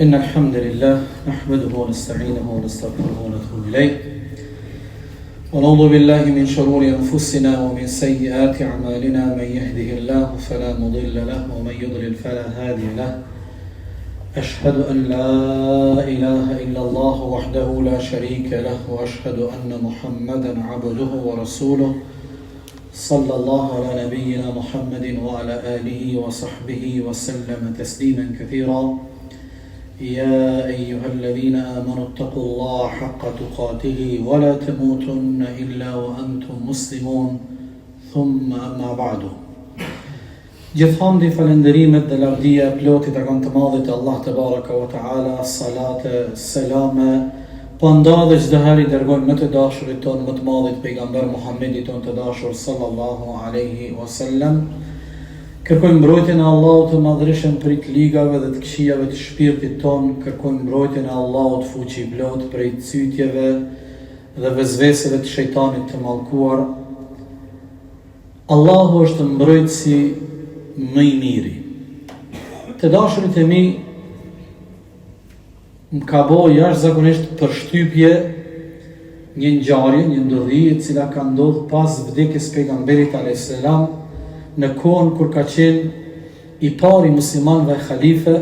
إن الحمد لله نحمده ونستعينه ونستغفره ونتوب إليه ونعوذ بالله من شرور أنفسنا ومن سيئات أعمالنا من يهده الله فلا مضل له ومن يضلل فلا هادي له أشهد أن لا إله إلا الله وحده لا شريك له وأشهد أن محمدا عبده ورسوله صلى الله على نبينا محمد وعلى آله وصحبه وسلم تسليما كثيرا يا أيها الذين آمنوا اتقوا الله حق تقاته ولا تموتن إلا وأنتم مسلمون ثم أما بعد. Gjithhamdi, falenderimet dhe lavdia plotit e kanë të madhit Allah te baraka wa taala, salate, selame, po nda dhe çdo herë i dërgojmë më të dashurit ton, më të madhit pejgamber Muhammedit ton të dashur sallallahu alaihi wasallam. Kërkojmë mbrojtjen e Allahut të madhërisëm për të ligave dhe të këqijave të shpirtit ton, kërkojmë mbrojtjen e Allahut fuqi plot prej cytjeve dhe vezveseve të shejtanit të mallkuar. Allahu është mbrojtësi më i miri. Të dashurit e mi, më ka bo jashtëzakonisht përshtypje një ngjarje, një ndodhi e cila ka ndodhur pas vdekjes pejgamberit alayhis salam, në kohën kur ka qenë i pari muslimanëve khalife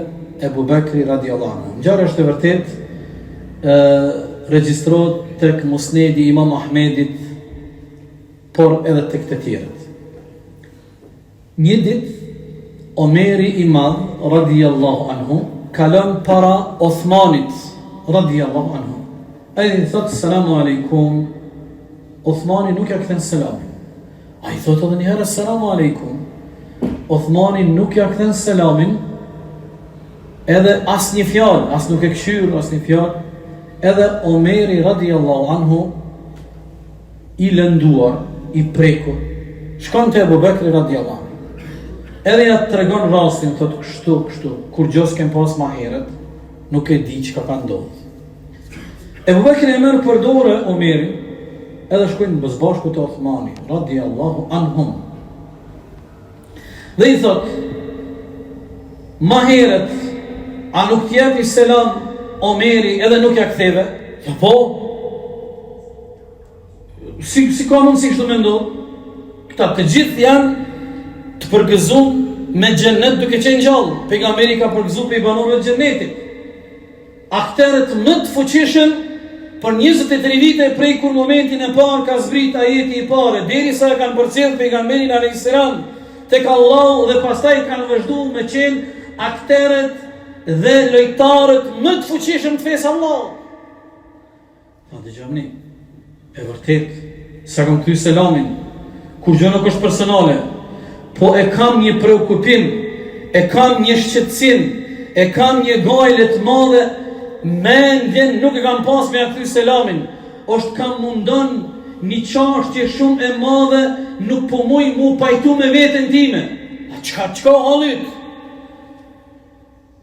Ebu Bekri radiallahu anhu. Ngjarja është e vërtetë, regjistrohet tek Musnedi Imam Ahmedit, por edhe tek të tjerët. Një ditë Omeri i Madh radiallahu anhu kalon para Othmanit radiallahu anhu. Ai thot selamu alaikum. Othmani nuk ja kthen selamin. Ai thot edhe një herë selamu alaikum. Othmani nuk ja kthen selamin. Edhe as një fjalë, as nuk e këshyr as një fjalë. Edhe Omeri radiallahu anhu i lënduar, i prekur, shkon te Abu Bekri radiallahu anhu. Edhe ja tregon rastin, thot kështu, kur gjos kem pas ma herët, nuk e di çka ka ndodhur. Ebu Bekri e merr për dorë Omerin, edhe shkojnë bëzbashku të Othmani, radiallahu anhum. Dhe i thot, ma herët, a nuk t'jepi selam Omeri edhe nuk ja ktheve? Ja po, si ka mundësi kështu me ndodhë? Këta të gjithë janë të përgëzum me xhennet duke qenë gjallë. Pejgamberi ka përgëzuar pe banorëve të xhennetit. Aktorët më të fuqishëm për 23 vite prej kur momentin e parë ka zbrit ajeti i parë, derisa e kanë përcjell pejgamberin alayhis salam tek Allahu dhe pastaj kanë vazhduar me qenë aktorët dhe lojtarët më të fuqishëm të fesë Allahut. Pa dëgjoni, e vërtet, sa kam kthy selamin, kur gjë nuk është personale, po e kam një preokupim, e kam një shqetësim, e kam një gajle të madhe, mendjen nuk e kam pas me kthy selamin, është kam mundon një çështje shumë e madhe, nuk po muj mu pajtu me veten time. A çka hallit?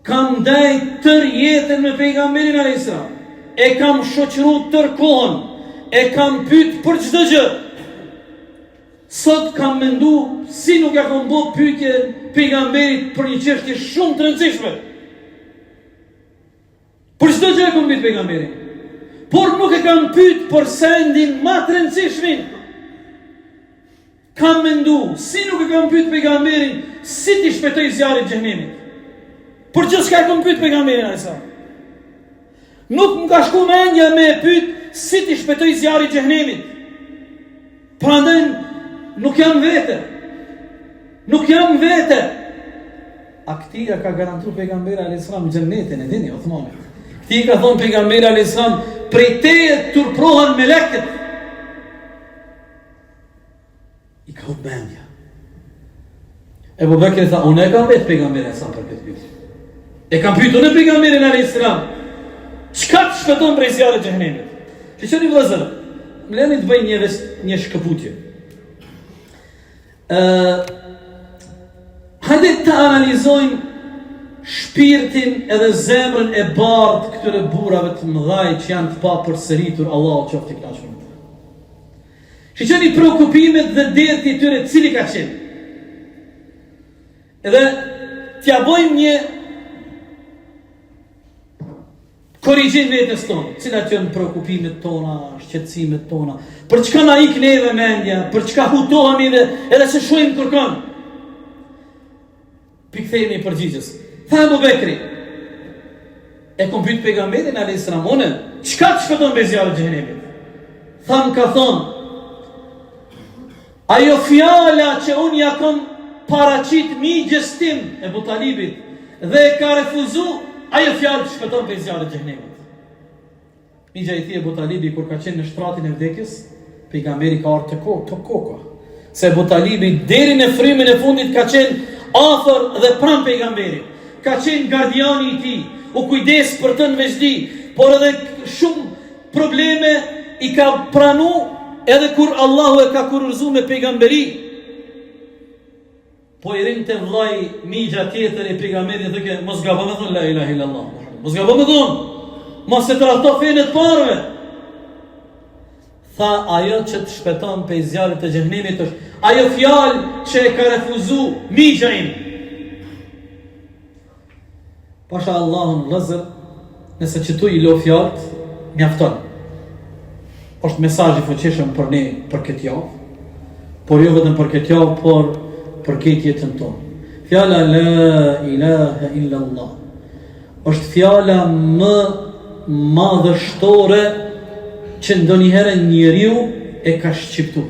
Kam ndaj tër jetën me pejgamberin alayhis salam, e kam shoqëruar tër kohën, e kam pyet për çdo gjë. Sot kam mendu si nuk ja kam bërë pyetje pejgamberit për një çështje shumë të rëndësishme. Për çdo gjë e kam pyet pejgamberin, por nuk e kam pyet për sendin më të rëndësishmin. Kam mendu si nuk e kam pyet pejgamberin si ti shpëtoi zjarrin e xhenemit. Për çfarë s'ka kam pyet pejgamberin aisa? Nuk më ka shku mendja me pyet si ti shpëtoi zjarrin e xhenemit. Prandaj nuk jam vete. A këti ja ka garantuar pejgamberi alayhis salam xhennetin, e dini Othmanit. Këti ka thonë pejgamberi alayhis salam, prej teje turprohen melekët. I ka hup mendja. Ebu Bekri tha, unë e kam vetë pejgamberi alayhis salam për këtë pyetje. E kam pyetur në pejgamberin alayhis salam, çka të shpëton prej zjarrit të xhenemit? Shqeni vëllezër, më leni të bëj një shkëputje. Hajde të analizojmë shpirtin edhe zemrën e bardhë këtyre burrave të mëdhaj që janë të papërsëritur, Allahu qoftë i kënaqur me ta. Shqeni preokupimet dhe deti tyre cili ka qenë. Edhe t'ja bëjmë një korrigjim vetes tonë, cilat janë prekupimet tona, shqetësimet tona, për çka na ik neve mendja, për çka hutohemi edhe se shohim kërkon. Pikthehemi përgjigjes. Tha Abu Bekri, e kom pyet pejgamberin alayhis salam, çka të shpëton me zjarrin e xhenemit? Tham ka thonë, ajo fjala që unë ja kom paraqit migjes tim e Abu Talibit dhe e ka refuzu, ajo fjalë të shpëton me zjarrin e xhenemit. Migja i thie Abu Talibi kur ka qenë në shtratin e vdekjes, pejgamberi ka ardhur të koka. Se Abu Talibi deri në frymën e fundit ka qenë afër dhe pranë pejgamberit. Ka qenë gardiani i tij, u kujdes për të në veçdi, por edhe shumë probleme i ka pranu edhe kur Allahu e ka kurorzu me pejgamberi. Po i rinë të vllai migja tjetër e pejgamberit dhe ke mos gabon me thonë la ilaha illallah. Mos gabon me thonë, mos e tradhto fenë të parëve. Tha ajo që të shpëton prej zjarrit të xhenemit është ajo fjalë që e ka refuzu migja im. Pasha Allahun vëllazër, nëse që tu i lo fjallët, mjafton. Është mesazh i fuqishëm për ne për këtë javë, por jo vetëm për këtë javë, por për këtë jetën tonë. Fjala la ilaha illa Allah është fjala më madhështore që ndonjëherë njeriu e ka shqiptu.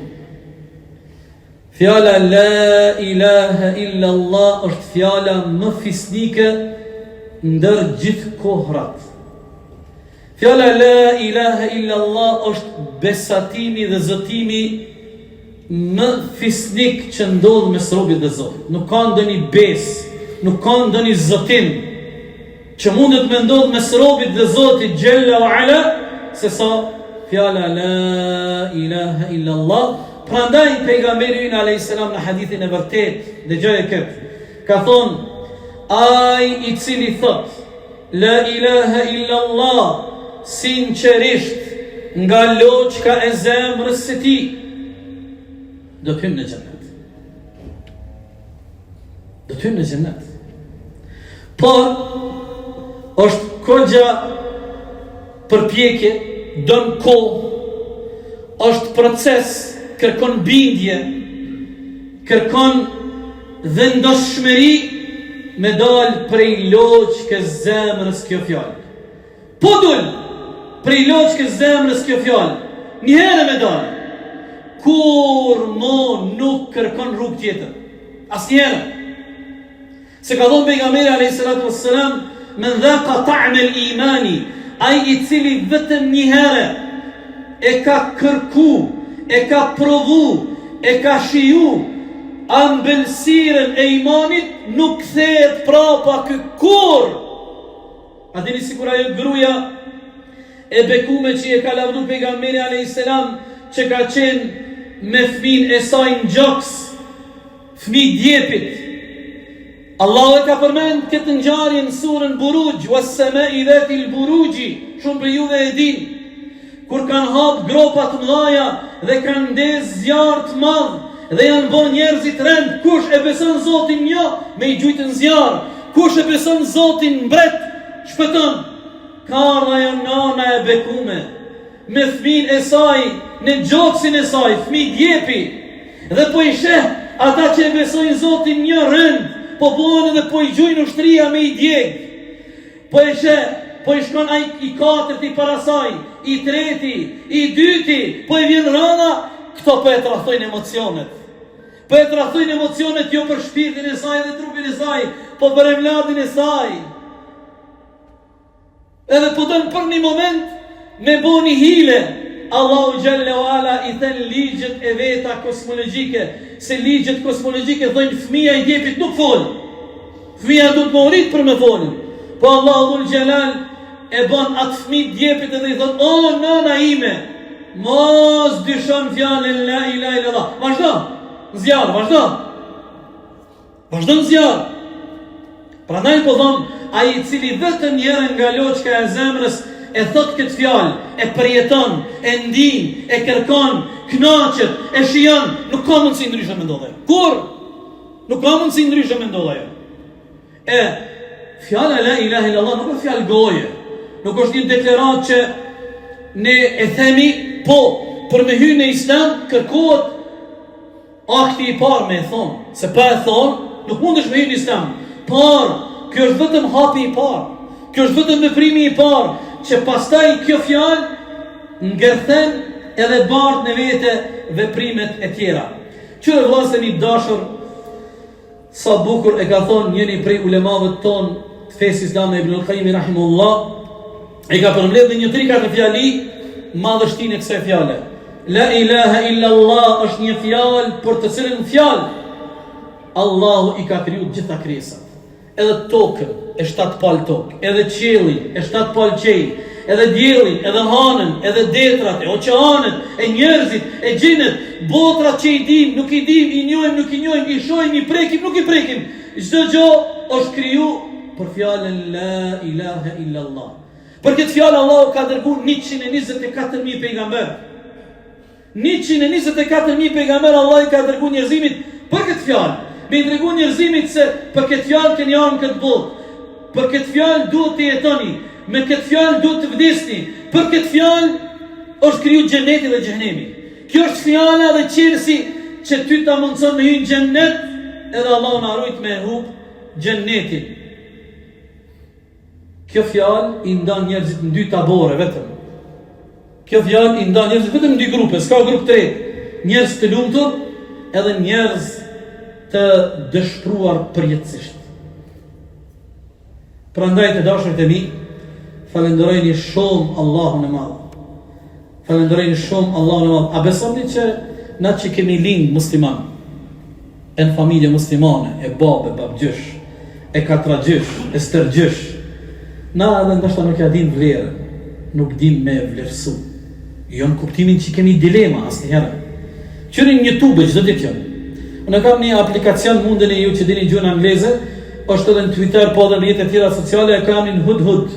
Fjala la ilaha illa Allah është fjala më fisnike ndër gjithë kohrat. Fjala la ilaha illa Allah është besatimi dhe zotimi më fisnik që ndodh mes robit dhe Zotit. Nuk ka ndonjë besë, nuk ka ndonjë zotim që mundet me ndodh mes robit dhe Zotit Gjella wa Ala, se sa fjala la ilaha illa Allah. Prandaj pejgamberi ynë alayhis salam në hadithin e vërtet, dëgjoj këtë, ka thonë, ai i cili thot la ilaha illa Allah sinqerisht nga loqka e zemrës së tij, do të hyjë në xhennet. Do të hyjë në xhennet. Por është kogja përpjekje, don kohë, është proces, kërkon bindje, kërkon vendoshmëri me dalë prej loqkës zemrës kjo fjallë. Po dul prej loqkës zemrës kjo fjallë, njëherë me dalë. Kur mo nuk kërkon rrugë tjetër, as njëherë. Se ka thonë pejgamberi alayhis salatu wassalam, men dhaqa ta'ma al-imani, ai i cili vetëm njëherë e ka kërku, e ka provu, e ka shiju ambëlsirën e imanit, nuk kthehet prapa kë kur. A dini sikur ajo gruaja e bekume që e ka lavdu pejgamberi alayhis salam, që ka qenë me fëmin e saj në gjoks, fëmi djepit. Allahu e ka përmend këtë ngjarje në surën Buruj, was-sama'i dhatil buruji, shumë për juve e din, kur kanë hap gropa të mëdha dhe kanë ndez zjarr të madh dhe janë bën njerëzit rend, kush e beson Zotin një me i gjujtë në zjarr, kush e beson Zotin mbret, shpëton. Ka ardha janë nana e bekume me fëmin e saj në gjoksin e saj, fëmi djepi, dhe po i sheh ata që e besojnë Zotin një rend, po bojnë edhe po i gjujnë ushtria me i djeg. Po e sheh, po i shkon ai i katërti para saj, i treti, i dyti, po i vjen rana, këto po e trahtojnë emocionet. Po e trahtojnë emocionet jo për shpirtin e saj dhe trupin e saj, po për emladin e saj. Edhe po dënë për një moment me bo një hile. Allahu Gjelle wa Ala i thënë ligjet e veta kosmologjike, se ligjet kosmologjike thënë fëmija i djepit nuk folë. Fëmija du të morit për me folë. Po Allahu Dhul Gjelal e bon atë fëmi djepit edhe i thënë, o nana ime, mos dyshon fjallën la ilaha illallah. Vazhdo, në zjarë, vazhdo. Vazhdo në zjarë. Pra naj po thonë, a i cili vetëm njerën nga loqka e zemrës e thot këtë fjallë, e përjeton, e ndin, e kërkon, knaqet, e shijon, nuk ka mundësi ndryshë me ndodhe. Kur? Nuk ka mundësi ndryshë me ndodhe. E, fjallë la ilaha illallah nuk e fjallë goje, Nuk është një deklarat që ne e themi, po, për me hyrë në Islam, kërkohet akti i parë me e thonë. Se pa e thonë, nuk mund është me hyrë në Islam. Por, kjo është vetëm hapi i parë. Kjo është vetëm veprimi i parë, që pastaj kjo fjalë ngërthen edhe bart në vete veprimet e tjera. Qyre vllazën i dashur, sa bukur e ka thonë njëri prej ulemave tonë të fesë islame Ibn al-Qayyim rahimahullah, e ka përmbledhur një 3-4 fjali madhështinë e kësaj fjale. La ilaha illa Allah është një fjalë për të cilën fjalë Allahu i ka kriju gjitha krijesat. Edhe tokën e 7 palë tokë, edhe qiellin e 7 palë qiell, edhe diellin, edhe hanën, edhe detrat, e oqeanet, e njerëzit, e gjinët, botrat që i dim, nuk i dim, i njohim, nuk i njohim, i shohim, i prekim, nuk i prekim. Çdo gjë është kriju për fjalën la ilaha illa Allah. Për këtë fjalë Allahu ka dërguar 124.000 pejgamber. 124.000 pejgamber Allah i ka dërguar njerëzimit për këtë fjalë. Me i dregu njerëzimit se për këtë fjalë keni armë këtë botë, për këtë fjalë duhet të jetoni, me këtë fjalë duhet të vdesni, për këtë fjalë është kriju xheneti dhe xhenemi. Kjo është fjala dhe qelësi që ty ta mundson me hyrë në xhennet, edhe Allahu na rujt me hub xhennetin. Kjo fjalë i ndan njerëzit në 2 tabore vetëm. Kjo fjalë i ndan njerëzit vetëm në 2 grupe, s'ka grup 3. Njerëz të lumtur edhe njerëz të dëshpruar përjetësisht. Prandaj të dashurit e mi, falenderojeni shumë Allahun e Madh. Falenderojeni shumë Allahun e Madh. A besoni që na që kemi lind musliman, e në familje muslimane, e babë, babgjysh, e katragjysh, e stërgjysh, na edhe ndoshta nuk ja dim vlerën, nuk dim me vlerësu. Jo në kuptimin që kemi dilema asnjëherë. Qyrin një tube çdo ditë janë. Unë kam një aplikacion, munden e ju që dini gjuhën angleze, është edhe në Twitter, po edhe në rrjetet tjera sociale, e kam një hudhud.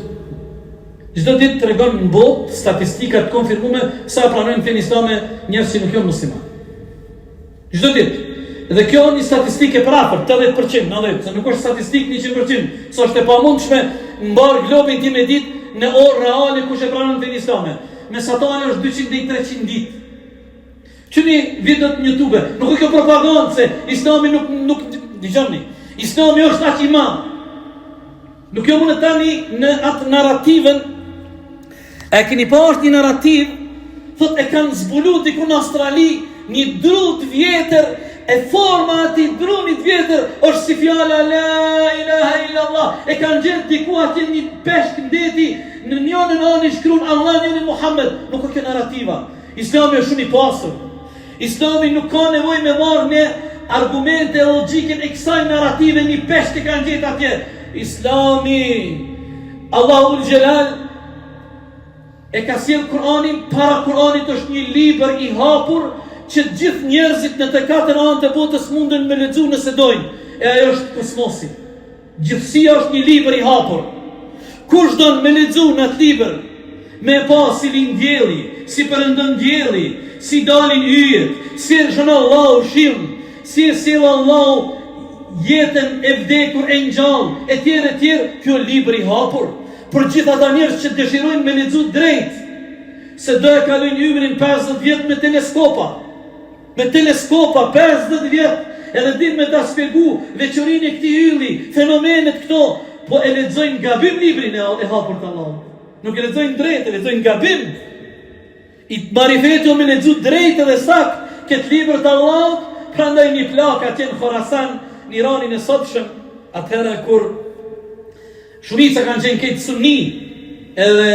Çdo ditë tregon në botë statistikat konfirmume sa pranojnë fenë islame njerëz që nuk janë musliman. Çdo ditë. Dhe kjo është një statistikë e parafort, 80%, 90%, se nuk është statistikë 100%, sa është e pamundshme mbar globin ti me ditë në orë reale kush e pranon fenë islame. Mesatari është 200 deri 300 ditë. Qëni videot në YouTube, nuk e kjo propagandë se islami nuk digjoni. Islami është aq i madh. Nuk jo mund të tani në atë narrativën. E keni pa është një narrativ, thot e kanë zbulu diku në Australi një dru të vjetër, e forma ati drunit vjetër është si fjala la ilaha illa Allah. E kanë gjetë diku atje një peshk ndeti, në njënën anë i shkruan Allah, njënën Muhammed. Nuk o kjo narrativa. Islami është shumë i pasur. Islami nuk ka nevojë me marrë në argumente e logjikën e kësaj narrative, një peshk e kanë gjetë atje. Islami, Allahul Gjelal, e ka sjell Kur'anin, para Kur'anit është një libër i hapur, që gjithë njerëzit në të 4 anë të botës mundën me lexu nëse dojnë. E ajo është kosmosi. Gjithësia është një libër i hapur. Kush don me lexu në atë libër, me pa si lind dielli, si përëndon dielli, si dalin yjet, si shon Allahu shill, si sjell Allahu jetën e vdekur e ngjall, etj, kjo libër i hapur për gjithë ata njerëz që dëshirojnë me lexu drejt, se do e kalojnë ymrin 50 vjet me teleskopa. Me teleskopa 50 vjet, edhe din me ta shpjegu veçorinë e këtij ylli, fenomenet këto, po e lexojnë gabim librin e hapur të Allahut. Nuk e lexojnë drejt, e lexojnë gabim. I marifeti me lexu drejt edhe sakt këtë libër të Allahut, prandaj një plak atje në Khorasan, në Iranin e sotshëm, atëherë kur shumica kanë qenë këtë sunni, edhe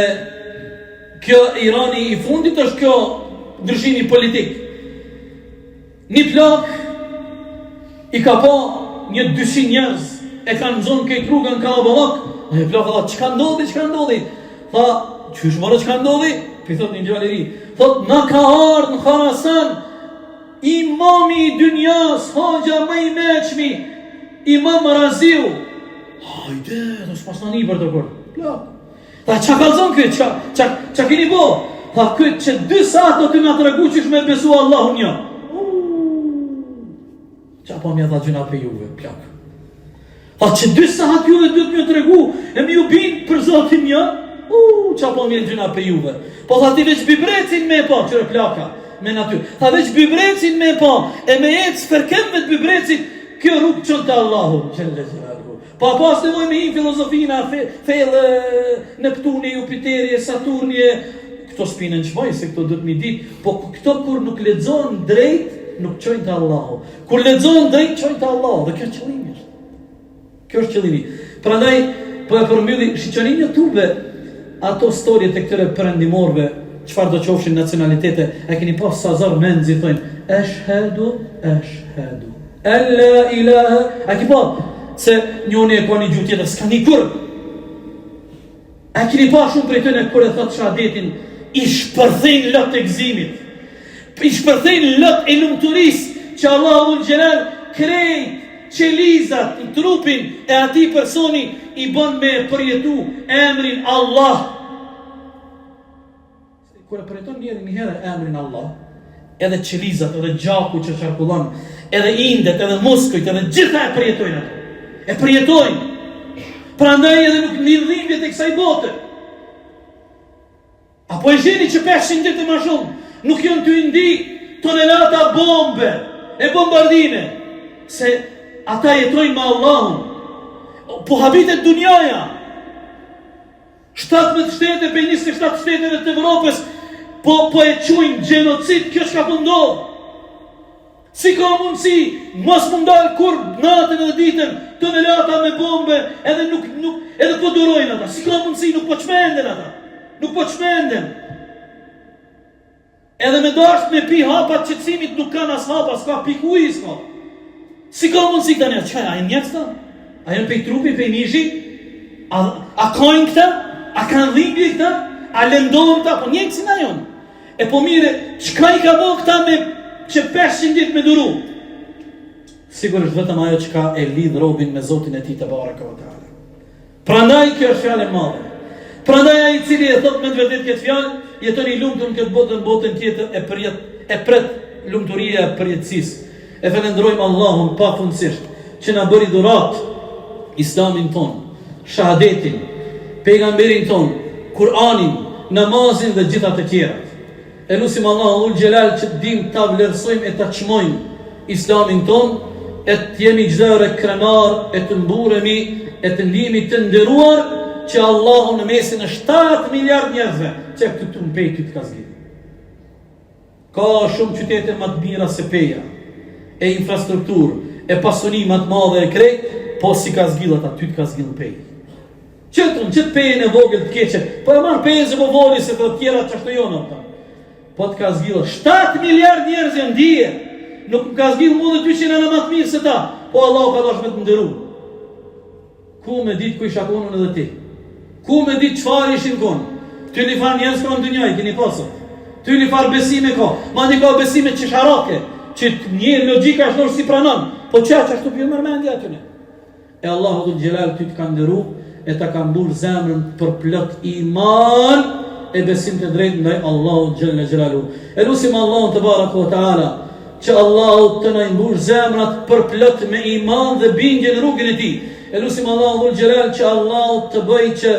kjo Irani i fundit është kjo ndryshimi politik. Një plak i ka pa një 200 njerëz, e kanë zonë këtë rrugën ka oballak. E plak tha, çka ndodhi? Tha, qysh mora çka ndodhi? Pi thot një gjalleri. Thot, na ka ardhur në Khorasan imami i dynjas, hoxha më i meçmi, Imam Raziu. Hajde, do s'pasnani për të kur. Plak. Tha, qa ka zonë këtë, qa keni bo? Tha, këtë që 2 saat do të nga të regu që shme besu Allahun një. Qa pa mja tha gjuna për juve, plak. Tha, që 2 saat juve do të mjë të regu, e mi ju binë për Zotin një. Qa po mirë gjuna për juve. Po tha ti veç bibrecin me pa, qëre plaka, me natyrë. Tha veç bibrecin me pa, e me jetë sferkemve të bibrecin, kjo rrugë qënë të Allahu, gjëlle gjëralu. Pa pas të voj me hi filozofina, fele, Neptuni, Jupiteri, Saturnie, këto spinën qëmaj, se këto dhëtë mi ditë, po këto kur nuk lexon drejt, nuk qojnë të Allahu. Kur lexon drejt, qojnë të Allahu, dhe kjo është qëllimi. Kjo është qëllimi. Prandaj, po e përmbylli, shiqonin YouTube, ato storje të këtëre perëndimorve, çfarë do qofshin nacionalitete, e keni pas sa zor menzi thonë, eshhedu, alla ilaha, a ki pa, se njoni e ka një gjuhë tjetër, s'ka një kur. A keni pa shumë prej tëne kur e thot shahadetin, i shpërthejnë lot e gëzimit, i shpërthejnë lot e lumturisë që Allahu Gjelal krejt qelizat i trupin e ati personi i bën me përjetu emrin Allah. Kur e përjeton një herë emrin Allah, edhe qelizat, edhe gjaku që qarkullon, edhe indet, edhe muskujt, edhe gjitha e përjetojnë ato. E përjetojnë. Prandaj edhe nuk lidhimjet e kësaj bote. Apo e gjeni që 500 ditë më shumë, nuk janë të indi tonelata bombe e bombardime, se ata jetojnë me Allahun. Po habitet dunjaja. 17 shtete për 27 shteteve të Evropës po e quajnë gjenocid, kjo shka po ndodh. Si ka mundësi, mos mundal kur natën edhe ditën tonelata me bombe, edhe po durojnë ata. Si ka mundësi, nuk po çmenden ata. Nuk po çmenden. Edhe me dasht me pi hapat qëtësimit nuk kanë as hapa, s'ka piku i s'ka. Si ka mundësi këta njerë? Qaj, a e njëtë ta? A jenë pej trupi, pej mishi? A kojnë këta? A kanë dhimbje këta? A lëndohën këta? Po njëtë si na jonë. E po mire, qka i ka bo këta me që 500 ditë me duru? Sigur është vetëm ajo qka e lidh robin me Zotin e ti të baraka o ta'ala. Prandaj kjo është fjallë e madhe. Prandaj ai i cili e thot me të vërtet këtë fjalë, jeton i lumtur në këtë botën tjetër e pret lumturia e përjetësisë. E falenderojmë Allahun pafundësisht që na bëri dhurat Islamin ton, shahadetin, pejgamberin ton, Kur'anin, namazin dhe gjitha të tjerat. E lutim Allahun Gjelal që të dim ta vlerësojmë e ta çmojmë Islamin ton, e të jemi çdo krenar, e të mburemi, e të ndihemi të nderuar që Allahu në mesin e 7 miliard njerëzve që këtu të mpej ty të ka zgjidhur. Ka shumë qytete më të mira se Peja, e infrastrukturë, e pasuni më të madhe e krejt, po si ka zgjidhur ata, ty të ka zgjidhur Peja. Qëtë Pejën e vogël të keqe, po e marr Pejën se po voli se të tjera çashtu jonë ata. Po të ka zgjidhur 7 miliard njerëz janë dije. Nuk ka zgjidhur mua dhe ty që janë më të mirë se ta, po Allahu ka dashur me të nderuar. Ku me ditë ku isha konën edhe ti? Ku me ditë çfarë ishin konë? Ty një farë njerëz ka në dynjaj, keni pasur. Ty një farë besime ka. Ma një ka besime qesharake, që një logika është nërë si pranon. Po që ashtu pjë mërmendja atyne. E Allahu dhul Gjelal ty të ka ndëru, e të ka mbur zemrën për plot iman, e besim të drejtë ndaj Allahu Gjelle Gjelalu. E lusim Allahu të baraka o ta'ala, që Allahu të na mbur zemrat për plot me iman dhe bindje në rrugën e ti. E lusim Allahu dhul Gjelal që Allahu të bëj që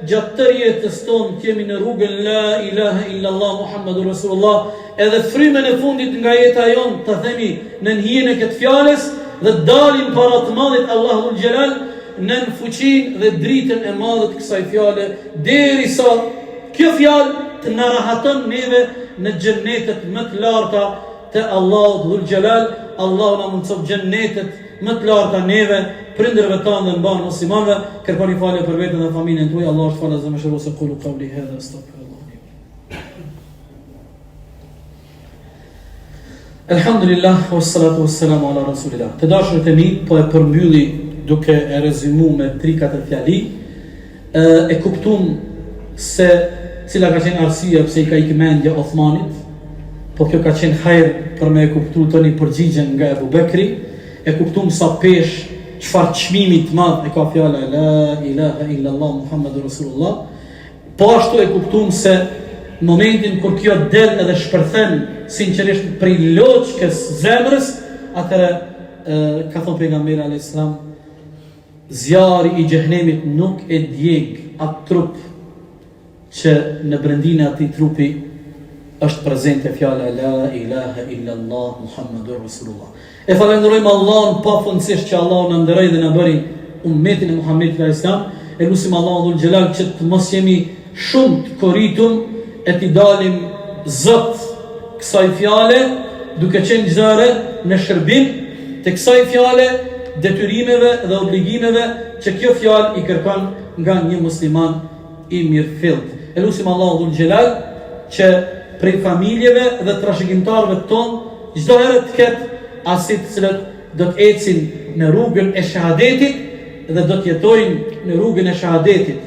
gjatë të jetës tonë të jemi në rrugën La ilaha illallah Muhammadur Rasulullah, edhe frymën e fundit nga jeta jonë të themi në hijen e këtë fjalës dhe dalim para të madhit Allahu dhul Gjelal në fuqinë dhe dritën e madhe të kësaj fjale, derisa kjo fjalë të na rahaton neve në xhennetet më të larta të Allahu dhul Gjelal. Allahu na mundësof xhennetet më të larta neve, prindërve tanë dhe mbanë muslimanëve, kërkoni falje për vetën dhe familjen tuaj. Allah është falë dhe më shëro se qulu qavli hadha astaghfirullah. Alhamdulillah, wassalatu wassalamu ala rasulillah. Të dashurët e mi, po e përmbylli duke e rezimu me 3-4 fjali, e kuptum se cila ka qenë arsye pse i ka ikë mendja Othmanit, po kjo ka qenë hajër për me e kuptu të një përgjigjen nga Ebu Bekri, e kuptum sa pesh çfarë çmimi të madh e ka fjala La ilaha illallah Muhammadur Rasulullah. Po ashtu e kuptum se në momentin kur kjo del edhe shpërthen sinqerisht prej loçkës zemrës, atëre ka thënë pejgamberi alayhis salam, zjarri i xhehenemit nuk e djeg atë trup që në brendin e atij trupi është prezente fjala La ilaha illa Allah Muhammadur Rasulullah. E falenderojmë Allahun pafundësisht që Allahu na nderoi dhe na bëri ummetin e Muhamedit alayhis salam. E lutim Allahun dhul xhelal që të mos jemi shumë të korritur e t'i dalim zot kësaj fjale, duke qenë çdo herë në shërbim të kësaj fjale, detyrimeve dhe obligimeve që kjo fjalë i kërkon nga një musliman i mirëfillt. E lutim Allahun dhul xhelal që prej familjeve dhe trashëgimtarëve tonë çdo herë të ketë asit të cilët do të ecin në rrugën e shahadetit dhe do të jetojnë në rrugën e shahadetit.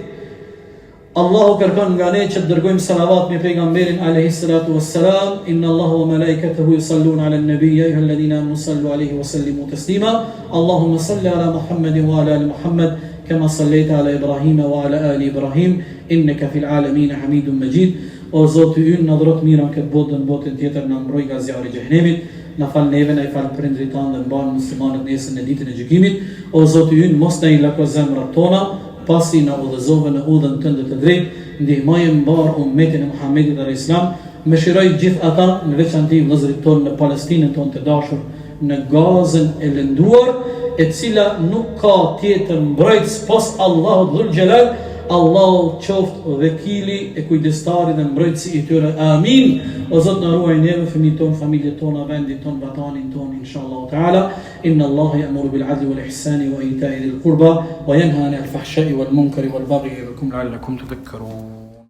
Allahu kërkon nga ne që të dërgojmë salavat me pejgamberin alayhi salatu wassalam. Inna Allahu wa malaikatahu yusalluna ala an-nabiy ya ayyuhalladhina amanu sallu alayhi wa sallimu taslima. Allahumma salli ala Muhammadin wa ala ali Muhammad kama sallaita ala Ibrahim wa ala ali Ibrahim innaka fil alamin Hamidum Majid. O Zoti ynë, na dhuro të mira këtë botë, në botën tjetër na mbroj nga zjarri i xhenemit. Na fal neve, na i fal prindrit tanë dhe mban muslimanët nesër në ditën e gjykimit. O Zoti ynë, mos na i lako zemrat tona, pasi na udhëzove në udhën tënde të drejtë. Ndihmoje mbar ummetin e Muhamedit alayhis salam. Mëshiroj gjithë ata, në veçantë vëllezërit tonë në Palestinën tonë të dashur, në Gazën e lënduar, e cila nuk ka tjetër mbrojtës pas Allahut dhul xhelal. Allahu qoftë vekili e kujdestari dhe mbrojtësi i tyre. Amin. O Zot na ruaj neve, fëmijët tonë, familjet tona, vendin tonë, vatanin tonë, inshallah taala. Inna Allaha ya'muru bil 'adli wal ihsani wa ita'i dhil qurba wa yanha 'anil fahsha'i wal munkari wal baghi ya'idhukum la'allakum tadhakkarun.